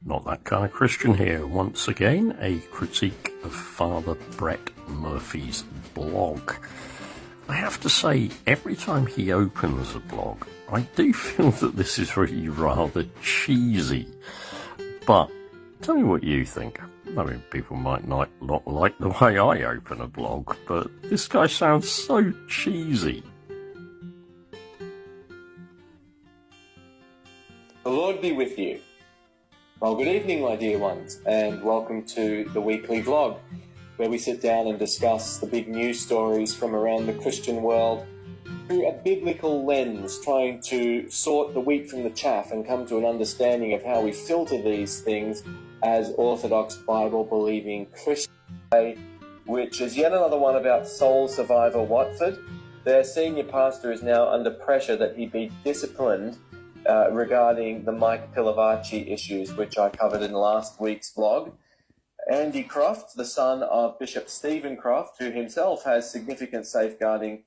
Not That Kind of Christian here. Once again, a critique of Father Brett Murphy's blog. I have to say, every time he opens a blog, I do feel that this is really rather cheesy. But tell me what you think. I mean, people might not like the way I open a blog, but this guy sounds so cheesy. The Lord be with you. Well, good evening, my dear ones, and welcome to the weekly vlog, where we sit down and discuss the big news stories from around the Christian world through a biblical lens, trying to sort the wheat from the chaff and come to an understanding of how we filter these things as Orthodox Bible-believing Christians, which is yet another one about Soul Survivor Watford. Their senior pastor is now under pressure that he be disciplined regarding the Mike Pilavachi issues, which I covered in last week's vlog. Andy Croft, the son of Bishop Stephen Croft, who himself has significant safeguarding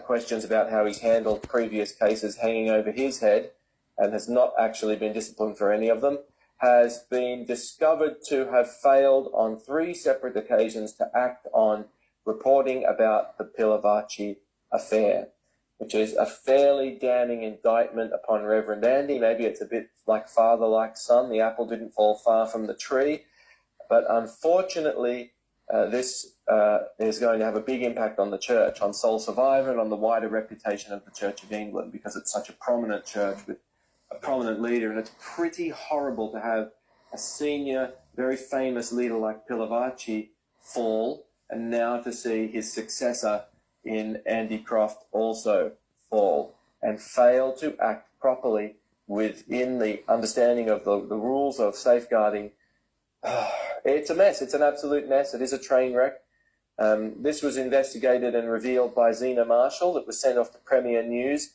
questions about how he's handled previous cases hanging over his head and has not actually been disciplined for any of them, has been discovered to have failed on 3 separate occasions to act on reporting about the Pilavachi affair, which is a fairly damning indictment upon Reverend Andy. Maybe it's a bit like father, like son. The apple didn't fall far from the tree. But unfortunately, this is going to have a big impact on the church, on Soul Survivor, and on the wider reputation of the Church of England, because it's such a prominent church with a prominent leader. And it's pretty horrible to have a senior, very famous leader like Pilavachi fall, and now to see his successor in Andy Croft also fall and fail to act properly within the understanding of the rules of safeguarding. It's a mess. It's an absolute mess. It is a train wreck. This was investigated and revealed by Zena Marshall. It was sent off to Premier News.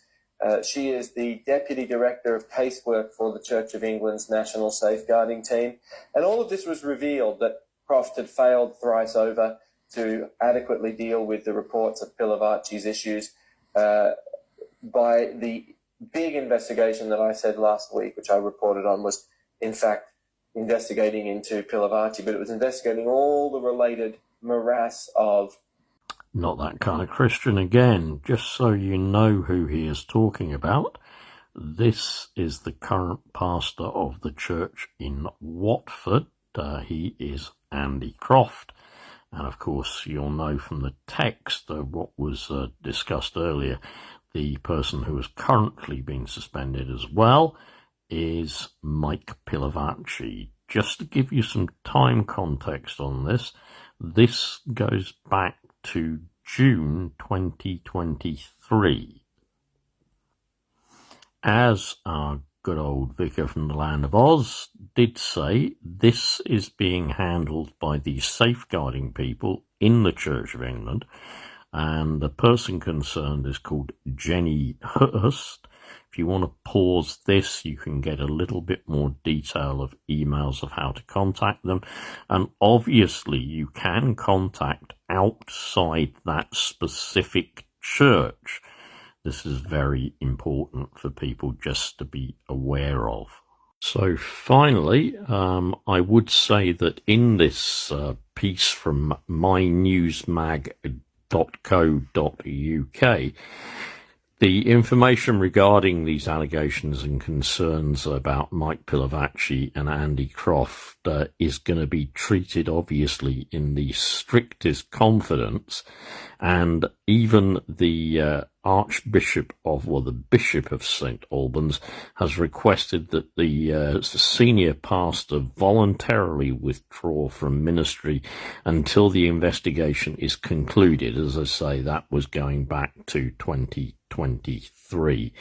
She is the Deputy Director of Casework for the Church of England's National Safeguarding Team. And all of this was revealed that Croft had failed thrice over to adequately deal with the reports of Pilavachi's issues by the big investigation that I said last week, which I reported on, was in fact investigating into Pilavachi, but it was investigating all the related morass of... Not That Kind of Christian again. Just so you know who he is talking about, this is the current pastor of the church in Watford. He is Andy Croft. And of course, you'll know from the text what was discussed earlier, the person who has currently been suspended as well is Mike Pilavachi. Just to give you some time context on this, this goes back to June 2023. As our good old vicar from the land of Oz did say, this is being handled by the safeguarding people in the Church of England, and the person concerned is called Jenny Hurst. If you want to pause this, you can get a little bit more detail of emails of how to contact them, and obviously you can contact outside that specific church. This is very important for people just to be aware of. So finally, I would say that in this piece from mynewsmag.co.uk, the information regarding these allegations and concerns about Mike Pilavachi and Andy Croft is going to be treated, obviously, in the strictest confidence. And even the the Bishop of St. Albans has requested that the senior pastor voluntarily withdraw from ministry until the investigation is concluded. As I say, that was going back to 2023.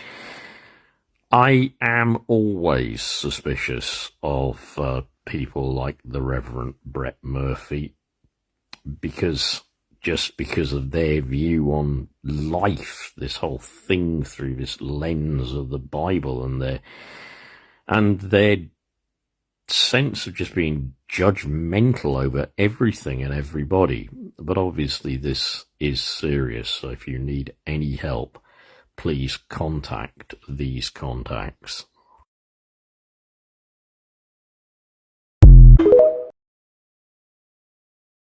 I am always suspicious of people like the Reverend Brett Murphy because of their view on life, this whole thing through this lens of the Bible, and their sense of just being judgmental over everything and everybody. But obviously this is serious, so if you need any help, please contact these contacts.